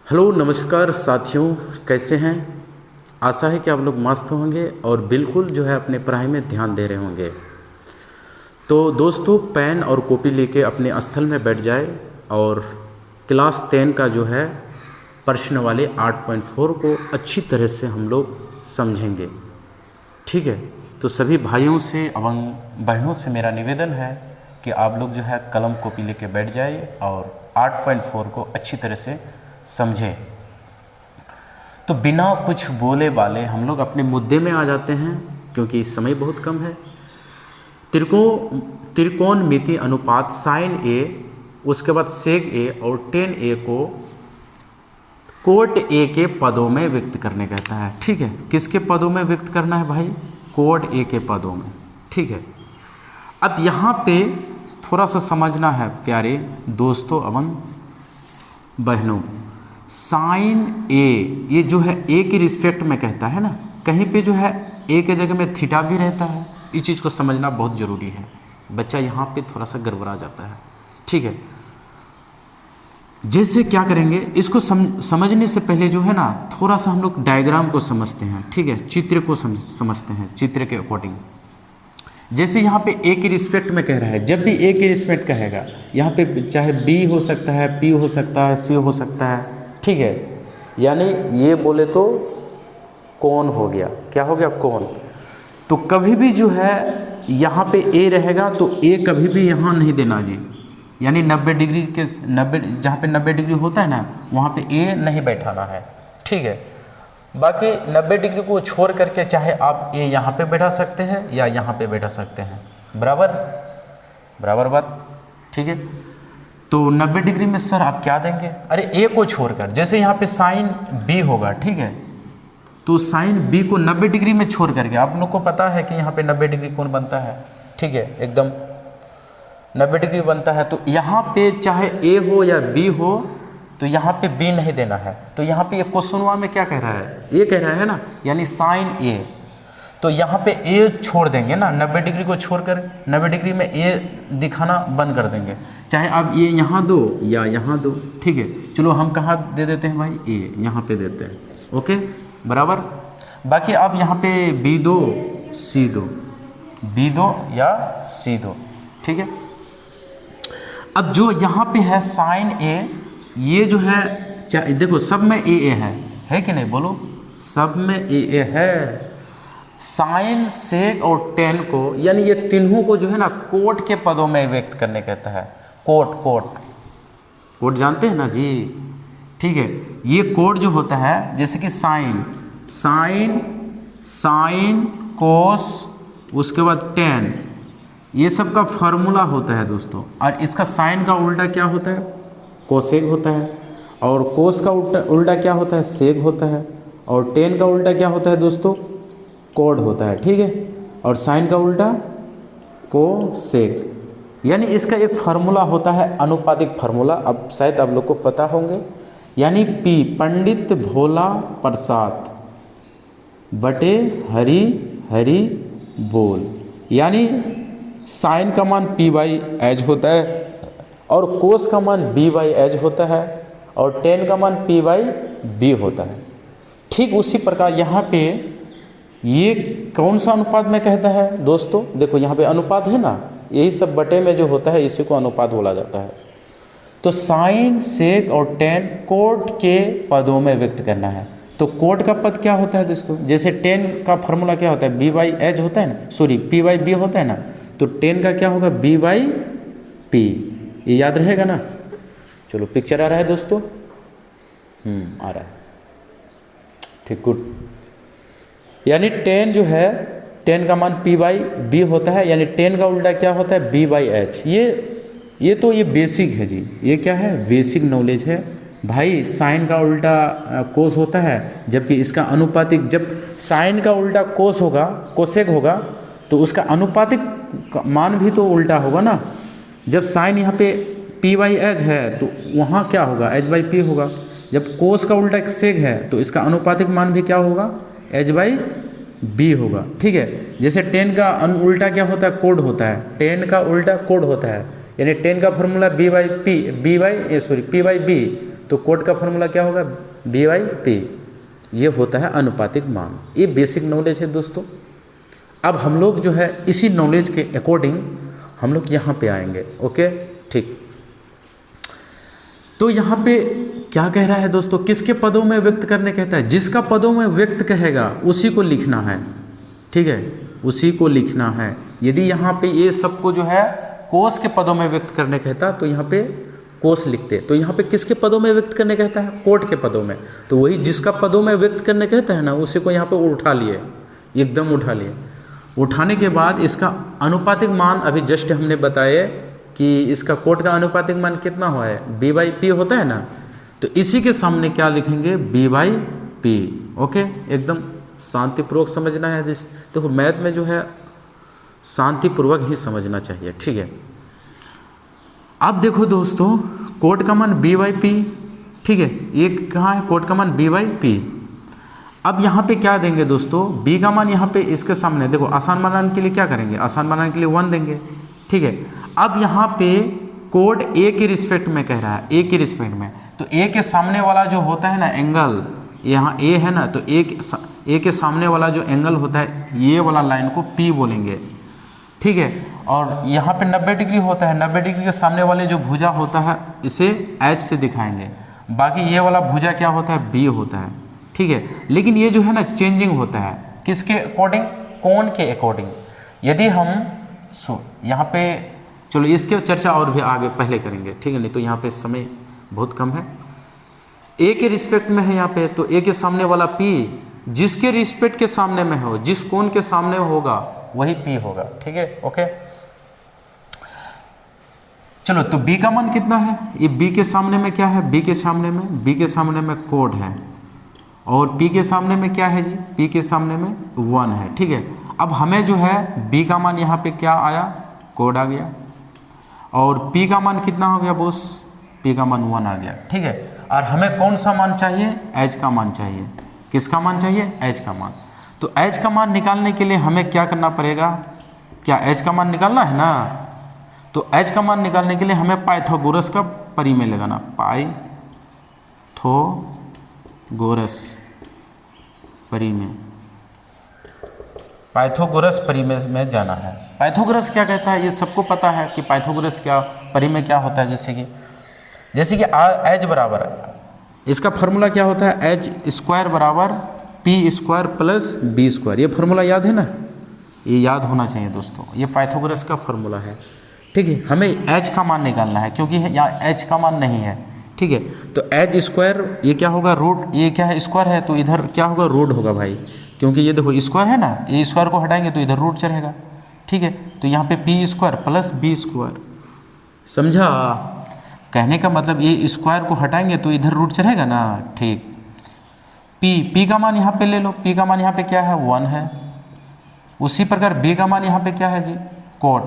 Hello नमस्कार साथियों, कैसे हैं। आशा है कि आप लोग मस्त होंगे और बिल्कुल जो है अपने पढ़ाई में ध्यान दे रहे होंगे। तो दोस्तों, पेन और कॉपी लेके अपने स्थल में बैठ जाए और क्लास 10 का जो है प्रश्न वाले 8.4 को अच्छी तरह से हम लोग समझेंगे। ठीक है, तो सभी भाइयों से एवं बहनों से मेरा निवेदन है कि आप लोग जो है कलम कॉपी लेके बैठ जाइए और 8.4 को अच्छी तरह से समझें। तो बिना कुछ बोले वाले हम लोग अपने मुद्दे में आ जाते हैं, क्योंकि समय बहुत कम है। त्रिकोणमिति अनुपात साइन ए, उसके बाद सेक ए और टेन ए को कोट ए के पदों में व्यक्त करने कहता है। ठीक है, किसके पदों में व्यक्त करना है भाई? कोट ए के पदों में। ठीक है, अब यहाँ पे थोड़ा सा समझना है प्यारे दोस्तों एवं बहनों। साइन ए, ये जो है ए की रिस्पेक्ट में कहता है ना, कहीं पे जो है ए के जगह में थीटा भी रहता है। इस चीज़ को समझना बहुत ज़रूरी है, बच्चा यहाँ पे थोड़ा सा गड़बड़ा जाता है। ठीक है, जैसे क्या करेंगे, इसको समझने से पहले जो है ना थोड़ा सा हम लोग डायग्राम को समझते हैं। ठीक है, चित्र को समझते हैं, चित्र के अकॉर्डिंग। जैसे यहाँ पे ए की रिस्पेक्ट में कह रहा है, जब भी ए की रिस्पेक्ट कहेगा यहाँ पे चाहे बी हो सकता है, पी हो सकता है, सी हो सकता है। ठीक है, यानी ये बोले तो कौन हो गया, क्या हो गया? कौन। तो कभी भी जो है यहाँ पे ए रहेगा तो ए कभी भी यहाँ नहीं देना जी, यानी 90 डिग्री के 90, जहाँ पे 90 डिग्री होता है ना वहाँ पे ए नहीं बैठाना है। ठीक है, बाकी 90 डिग्री को छोड़ करके चाहे आप ए यहाँ पे बैठा सकते हैं या यहाँ पे बैठा सकते हैं, बराबर बराबर बात। ठीक है, तो 90 डिग्री में सर आप क्या देंगे? अरे ए को छोड़कर, जैसे यहाँ पे साइन बी होगा, ठीक है, तो साइन बी को 90 डिग्री में छोड़ करके, आप लोग को पता है कि यहाँ पे 90 डिग्री कौन बनता है? ठीक है, एकदम 90 डिग्री बनता है। तो यहाँ पे चाहे ए हो या बी हो तो यहाँ पे बी नहीं देना है। तो यहाँ पे ये क्वेश्चनवा में क्या कह रहा है? ये कह रहा है ना, यानी साइन ए। तो यहाँ पे ए छोड़ देंगे ना, 90 डिग्री को छोड़कर 90 डिग्री में ए दिखाना बंद कर देंगे, चाहे आप ये यहाँ दो या यहाँ दो। ठीक है, चलो हम कहाँ दे देते हैं भाई? ए यहाँ पे देते हैं। ओके, बराबर। बाकी आप यहाँ पे बी दो, सी दो, बी दो या सी दो। ठीक है, अब जो यहाँ पे है साइन ए, ये जो है देखो सब में ए है कि नहीं? बोलो, सब में ए है। साइन, सेक और टेन को, यानी ये तीनों को जो है ना कोट के पदों में व्यक्त करने कहता है। कोट कोट कोट जानते हैं ना जी? ठीक है, ये कोट जो होता है, जैसे कि साइन साइन साइन कोस, उसके बाद टेन, ये सब का फॉर्मूला होता है दोस्तों। और इसका साइन का उल्टा क्या होता है? कोसेक होता है। और कोस का उल्टा क्या होता है? सेक होता है। और टेन का उल्टा क्या होता है दोस्तों? कोड होता है। ठीक है, और साइन का उल्टा कोसेक। यानी इसका एक फार्मूला होता है, अनुपातिक फार्मूला। अब शायद आप लोग को पता होंगे, यानी पी पंडित भोला प्रसाद बटे हरी हरी बोल। यानी साइन का मान पी बाई एच होता है और कोस का मान बी बाई एच होता है और टेन का मान पी बाई बी होता है। ठीक उसी प्रकार यहाँ पे ये कौन सा अनुपात में कहता है दोस्तों? देखो यहाँ पे अनुपात है ना, यही सब बटे में जो होता है इसी को अनुपात बोला जाता है। तो साइन, सेक और टेन कोट के पदों में व्यक्त करना है। तो कोट का पद क्या होता है दोस्तों? जैसे टेन का फॉर्मूला क्या होता है? बी बाई एच होता है ना, सॉरी पी बाई बी होता है ना, तो टेन का क्या होगा? B by P. ये याद रहेगा ना? चलो, पिक्चर आ रहा है दोस्तों? आ रहा है, ठीक, गुड। यानी टेन जो है, टेन का मान पी बाई बी होता है, यानी टेन का उल्टा क्या होता है? B by H. ये तो ये बेसिक है जी, ये क्या है? बेसिक नॉलेज है भाई। साइन का उल्टा कोस होता है, जबकि इसका अनुपातिक, जब साइन का उल्टा कोस होगा, कोसेक होगा, तो उसका अनुपातिक मान भी तो उल्टा होगा ना। जब साइन यहाँ पे पी बाई एच है तो वहाँ क्या होगा? एच बाई पी होगा। जब कोस का उल्टा सेक है तो इसका अनुपातिक मान भी क्या होगा? एच बाई बी होगा। ठीक है, जैसे टेन का उल्टा क्या होता है? कोड होता है। टेन का उल्टा कोड होता है, यानी टेन का formula B by P, B by P by B, तो कोट का फॉर्मूला क्या होगा, B/P। ये होता है अनुपातिक मान। ये बेसिक नॉलेज है दोस्तों। अब हम लोग जो है इसी नॉलेज के अकॉर्डिंग हम लोग यहाँ पे आएंगे। ओके, ठीक। तो यहाँ पे क्या कह रहा है दोस्तों, किसके पदों में व्यक्त करने कहता है, जिसका पदों में व्यक्त कहेगा उसी को लिखना है, ठीक है, उसी को लिखना है। यदि यहाँ पे ये सबको जो है कोस के पदों में व्यक्त करने कहता तो यहाँ पे कोस लिखते। तो यहाँ पे किसके पदों में व्यक्त करने कहता है, कोट के पदों में। तो वही जिसका पदों में व्यक्त करने कहता है ना, उसी को यहाँ पे उठा लिए, एकदम उठा लिए। उठाने के बाद इसका अनुपातिक मान अभी जस्ट हमने बताए कि इसका कोट का अनुपातिक मान कितना हुआ है, B/P होता है ना। तो इसी के सामने क्या लिखेंगे, B/P। ओके, एकदम शांतिपूर्वक समझना है। देखो मैथ में जो है शांतिपूर्वक ही समझना चाहिए, ठीक है। अब देखो दोस्तों, कोट का मान B/P, ठीक है, ये कहाँ है, कोट का मान B/P। अब यहाँ पे क्या देंगे दोस्तों, B का मान यहाँ पे इसके सामने, देखो आसान बनाने के लिए क्या करेंगे, आसान बनाने के लिए 1 देंगे, ठीक है। अब यहाँ पे कोड A के रिस्पेक्ट में कह रहा है, A के रिस्पेक्ट में, तो A के सामने वाला जो होता है ना एंगल, यहाँ A है ना, तो A के सामने वाला जो एंगल होता है, ये वाला लाइन को P बोलेंगे, ठीक है। और यहाँ पे 90 डिग्री होता है, 90 डिग्री के सामने वाले जो भुजा होता है इसे H से दिखाएंगे। बाकी ये वाला भुजा क्या होता है, B होता है, ठीक है। लेकिन ये जो है ना चेंजिंग होता है, किसके अकॉर्डिंग, कोण के अकॉर्डिंग। यदि हम यहाँ पे, चलो इसके चर्चा और भी आगे पहले करेंगे, ठीक है, नहीं तो यहाँ पे समय बहुत कम है। A के रिस्पेक्ट में है यहाँ पे, तो A के सामने वाला P, जिसके रिस्पेक्ट के सामने में हो, जिस कोण के सामने होगा वही P होगा, ठीक है। ओके, चलो तो B का मान कितना है, ये B के सामने में क्या है, B के सामने में कोड है, और P के सामने में क्या है जी, P के सामने में 1 है, ठीक है। अब हमें जो है B का मान यहाँ पे क्या आया, कोड आ गया, और P का मान कितना हो गया बॉस, P का मान 1 आ गया, ठीक है। और हमें कौन सा मान चाहिए, H का मान चाहिए। किसका मान चाहिए, H का मान। तो H का मान निकालने के लिए हमें क्या करना पड़ेगा, क्या H का मान निकालना है ना। तो H का मान निकालने के लिए हमें पाइथागोरस का परिमेय लगाना, पाइथागोरस परिमेय में जाना है। पाइथागोरस क्या कहता है, ये सबको पता है कि पाइथागोरस क्या परिमेय क्या होता है। जैसे कि H बराबर, इसका फॉर्मूला क्या होता है, H² बराबर P² प्लस B²। ये फॉर्मूला याद है ना, ये याद होना चाहिए दोस्तों, ये पाइथागोरस का फॉर्मूला है, ठीक है। हमें H का मान निकालना है क्योंकि यहाँ H का मान नहीं है, ठीक है। तो H² ये क्या होगा, रूट, ये क्या है, स्क्वायर है, तो इधर क्या होगा, रूट होगा भाई, क्योंकि ये देखो स्क्वायर है ना, ये स्क्वायर को हटाएंगे तो इधर रूट चढ़ेगा, ठीक है। तो यहाँ पे P² प्लस B², समझा। कहने का मतलब ये स्क्वायर को हटाएंगे तो इधर रूट चढ़ेगा ना, ठीक। P का मान यहाँ पे ले लो, P का मान यहाँ पे क्या है, 1 है। उसी प्रकार B का मान यहाँ पे क्या है जी, कोट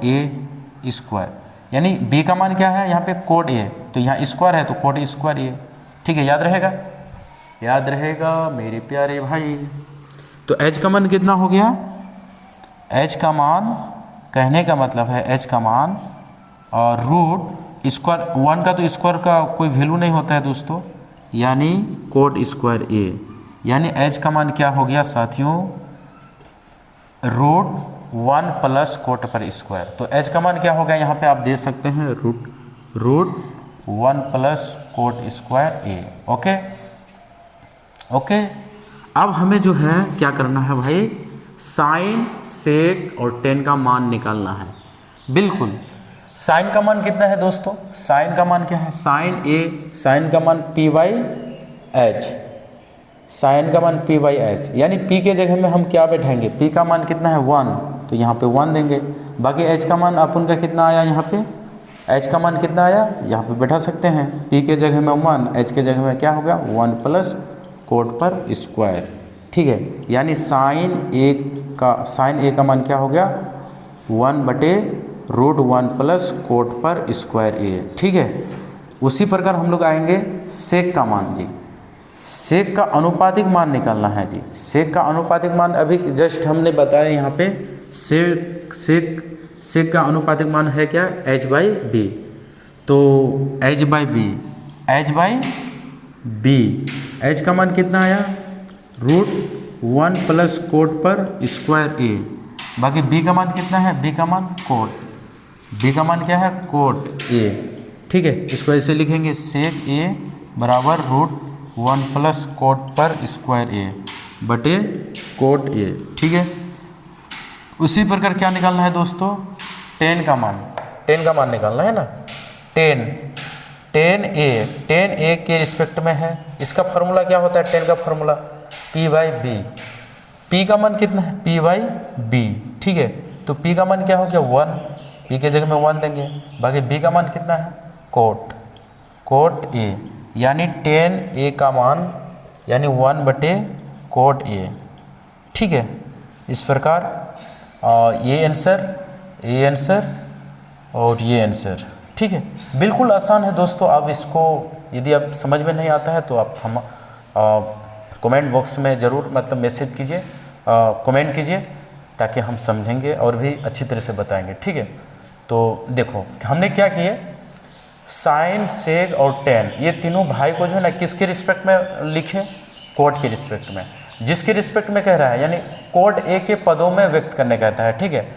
A², यानी B का मान क्या है यहाँ पे, कोट A, तो यहाँ स्क्वायर है तो कोट A², ठीक है। याद रहेगा मेरे प्यारे भाई। तो H का मान कितना हो गया, H का मान, कहने का मतलब है H का मान और रूट स्क्वायर 1 का, तो स्क्वायर का कोई वैल्यू नहीं होता है दोस्तों, यानी कोट A², यानी H का मान क्या हो गया साथियों, रूट 1 प्लस कोट पर स्क्वायर। तो H का मान क्या हो गया, यहाँ पे आप दे सकते हैं root 1 plus coat A²। Okay. अब हमें जो है क्या करना है भाई, साइन, सेक और टेन का मान निकालना है। बिल्कुल, साइन का मान कितना है दोस्तों, साइन का मान क्या है, साइन का मान P/H, साइन का मान P/H, यानी P के जगह में हम क्या बैठाएंगे, P का मान कितना है 1, तो यहाँ पे 1 देंगे। बाकी H का मान अपन का कितना आया, यहाँ पे H का मान कितना आया, यहाँ पे बैठा सकते हैं, P के जगह में 1, H के जगह में क्या हो गया 1 प्लस कोट पर स्क्वायर, ठीक है। यानी साइन A का मान क्या हो गया 1/√1 प्लस कोट पर स्क्वायर A, ठीक है। उसी प्रकार हम लोग आएंगे सेक का मान जी, सेक का अनुपातिक मान निकालना है जी। सेक का अनुपातिक मान अभी जस्ट हमने बताया यहाँ पे, सेक का अनुपातिक मान है क्या, H/B। तो H by B, H by B, H का मान कितना आया √1 प्लस कोट पर स्क्वायर ए, बाकी बी का मान कितना है, बी का मान कोट, बी का मान क्या है कोट ए, ठीक है। इसको ऐसे लिखेंगे सेक ए बराबर √1 प्लस कोट पर स्क्वायर ए बटे कोट ए, ठीक है। उसी प्रकार क्या निकालना है दोस्तों, टेन का मान, टेन का मान निकालना है ना, टेन ए के रिस्पेक्ट में है, इसका फॉर्मूला क्या होता है, टेन का formula P by B, P का मान कितना है P बाई बी, ठीक है। तो P का मान क्या हो गया 1, P के जगह में 1 देंगे, बाकी B का मान कितना है कोट ए, यानी टेन ए का मान यानी 1 बटे कोट ए, ठीक है। इस प्रकार ये आंसर और ये आंसर, ठीक है। बिल्कुल आसान है दोस्तों। अब इसको यदि आप समझ में नहीं आता है तो आप हम कमेंट बॉक्स में ज़रूर मतलब मैसेज कीजिए, कमेंट कीजिए, ताकि हम समझेंगे और भी अच्छी तरह से बताएंगे, ठीक है। तो देखो हमने क्या किए, साइन सेक और टेन ये तीनों भाई को जो है ना किसके रिस्पेक्ट में लिखे, कोट के रिस्पेक्ट में, जिसके रिस्पेक्ट में कह रहा है यानी कोट ए के पदों में व्यक्त करने कहता है, ठीक है।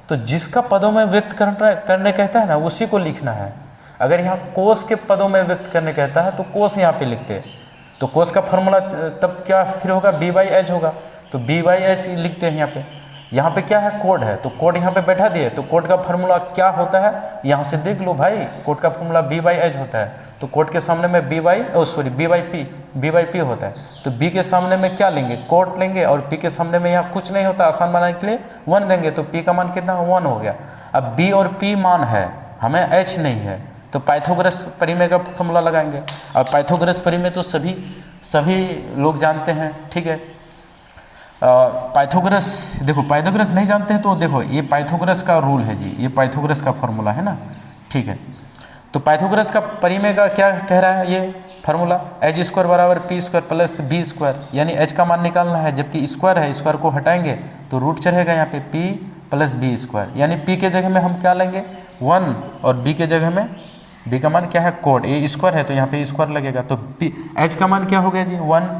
तो जिसका पदों में व्यक्त करने कहता है ना उसी को लिखना है। अगर यहाँ कोस के पदों में व्यक्त करने कहता है तो कोस यहाँ पे लिखते हैं, तो कोस का फॉर्मूला तब क्या फिर होगा b बाई एच होगा, तो b बाई एच लिखते हैं यहाँ पे क्या है कोड है, तो कोड यहाँ पे बैठा दिए, तो कोड का फॉर्मूला क्या होता है यहाँ से देख लो भाई, कोड का फॉर्मूला b बाई एच होता है, तो कोड के सामने में b बाई पी होता है, तो b के सामने में क्या लेंगे कोड लेंगे, और p के सामने में यहाँ कुछ नहीं होता, आसान बनाने के लिए 1 देंगे, तो p का मान कितना 1 हो गया। अब b और p मान है, हमें h नहीं है, तो पाइथागोरस परिमेय का फॉर्मूला लगाएंगे। अब पाइथागोरस परिमेय तो सभी लोग जानते हैं, ठीक है। पाइथागोरस देखो, पाइथागोरस नहीं जानते हैं तो देखो ये पाइथागोरस का रूल है जी, ये पाइथागोरस का फॉर्मूला है ना, ठीक है। तो पाइथागोरस का परिमेय का क्या कह रहा है ये फार्मूला, एच स्क्वायर बराबर P square plus B square, यानी एच का मान निकालना है, जबकि स्क्वायर है, स्क्वायर को हटाएंगे तो रूट चढ़ेगा यहाँ पे पी प्लस बी स्क्वायर, यानी पी के जगह में हम क्या लेंगे 1 और बी के जगह में बी का मान क्या है कोड, ए स्क्वायर है तो यहाँ पे स्क्वायर लगेगा, तो एच का मान क्या हो गया जी 1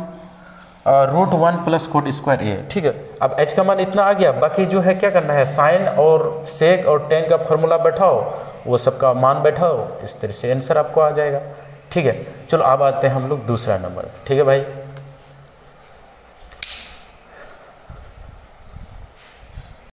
√1 प्लस कोड स्क्वायर ए, ठीक है। अब एच का मान इतना आ गया, बाकी जो है क्या करना है साइन और सेक और टेन का फॉर्मूला बैठाओ, वो सबका मान बैठाओ, इस तरह से आंसर आपको आ जाएगा, ठीक है। चलो अब आते हैं हम लोग दूसरा नंबर, ठीक है भाई।